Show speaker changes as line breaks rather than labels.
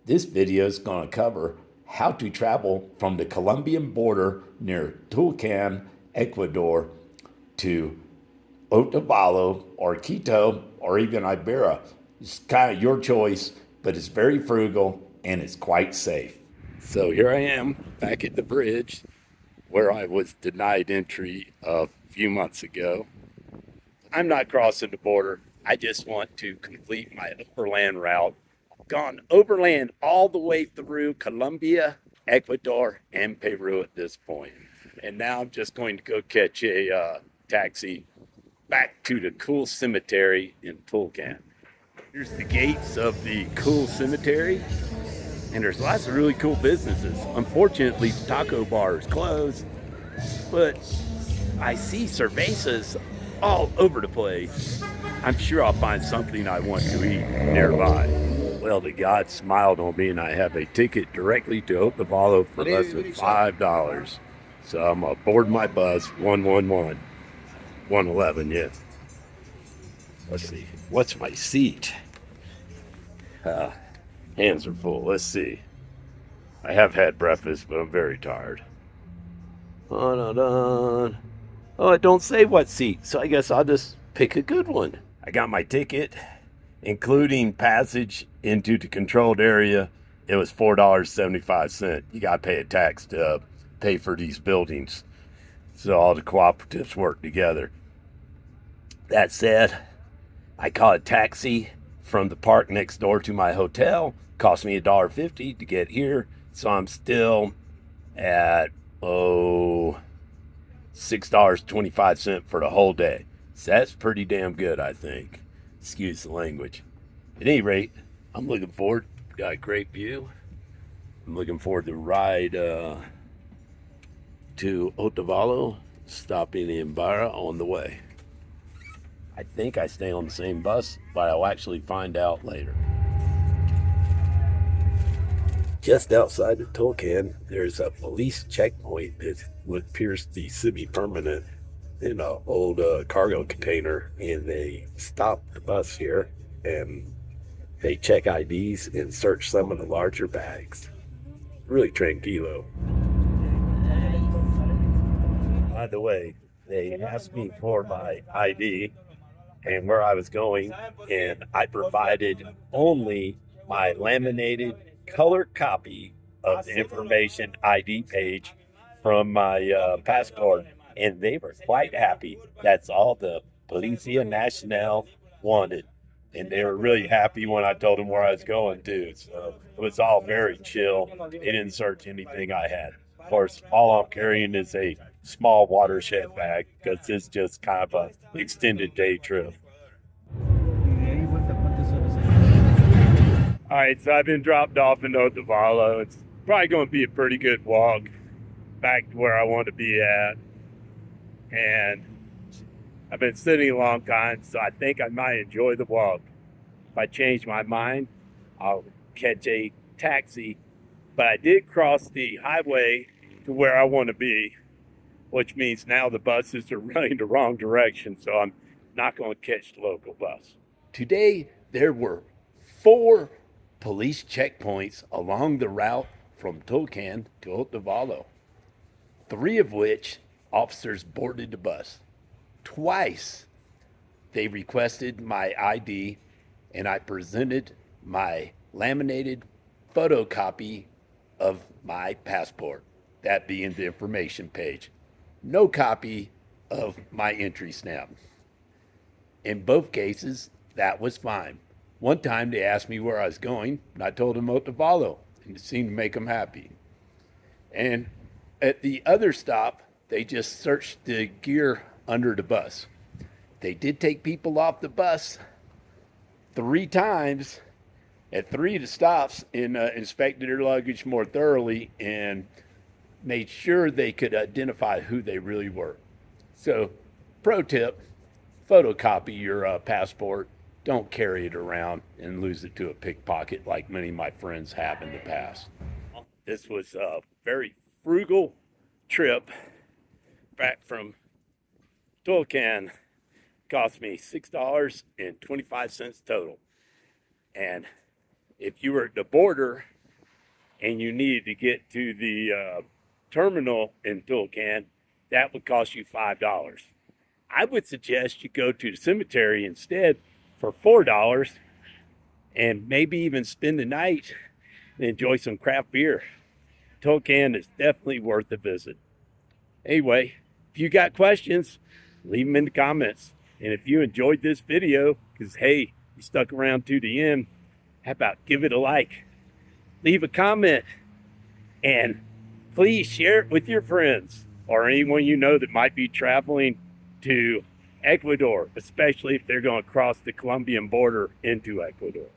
This video is going to cover how to travel from the Colombian border near Tulcán, Ecuador to Otavalo or Quito or even Ibarra. It's kind of your choice, but it's very frugal and it's quite safe. So here I am back at the bridge where I was denied entry a few months ago. I'm not crossing the border. I just want to complete my overland route. I've gone overland all the way through Colombia, Ecuador, and Peru at this point. And now I'm just going to go catch a taxi back to the cool cemetery in Tulcan. Here's the gates of the cool cemetery. And there's lots of really cool businesses. Unfortunately, the taco bar is closed, but I see cervezas all over the place. I'm sure I'll find something I want to eat nearby. Well, the God smiled on me and I have a ticket directly to Otavalo for less than $5. So I'm aboard my bus, 111. 111, yes. Let's see. What's my seat? Hands are full. Let's see. I have had breakfast, but I'm very tired. Oh, it don't say what seat, so I guess I'll just pick a good one. I got my ticket, including passage into the controlled area. It was $4.75. You got to pay a tax to pay for these buildings. So all the cooperatives work together. That said, I caught a taxi from the park next door to my hotel. Cost me $1.50 to get here. So I'm still at, $6.25 for the whole day. So that's pretty damn good, I think. Excuse the language. At any rate, I'm looking forward. Got a great view. I'm looking forward to ride to Otavalo, stopping in Ibarra on the way. I think I stay on the same bus, but I'll actually find out later. Just outside of Tulcan, there's a police checkpoint that appears to be semi-permanent in an old cargo container, and they stop the bus here and they check IDs and search some of the larger bags. Really tranquilo. By the way, they asked me for my ID and where I was going, and I provided only my laminated color copy of the information ID page from my passport, and they were quite happy. That's all the Policia Nacional wanted, and they were really happy when I told them where I was going to. So it was all very chill. They didn't search anything I had. Of course, all I'm carrying is a small watershed bag because it's just kind of an extended day trip. All right, so I've been dropped off in Otavalo. It's probably going to be a pretty good walk back to where I want to be at. And I've been sitting a long time, so I think I might enjoy the walk. If I change my mind, I'll catch a taxi. But I did cross the highway to where I want to be, which means now the buses are running the wrong direction, so I'm not going to catch the local bus. Today, there were 4 police checkpoints along the route from Tulcan to Otavalo, 3 of which officers boarded the bus. Twice they requested my ID, and I presented my laminated photocopy of my passport, that being the information page. No copy of my entry stamp. In both cases, that was fine. One time they asked me where I was going, and I told them Otavalo, and it seemed to make them happy. And at the other stop, they just searched the gear under the bus. They did take people off the bus 3 times at 3 of the stops and inspected their luggage more thoroughly and made sure they could identify who they really were. So, pro tip, photocopy your passport. Don't carry it around and lose it to a pickpocket like many of my friends have in the past. This was a very frugal trip back from Tulcan. Cost me $6.25 total. And if you were at the border, and you needed to get to the terminal in Tulcan, that would cost you $5. I would suggest you go to the cemetery instead for $4 and maybe even spend the night and enjoy some craft beer. Tulcan is definitely worth a visit. Anyway, if you got questions, leave them in the comments. And if you enjoyed this video, because hey, you stuck around to the end, how about give it a like, leave a comment, and please share it with your friends or anyone you know that might be traveling to Ecuador, especially if they're going to cross the Colombian border into Ecuador.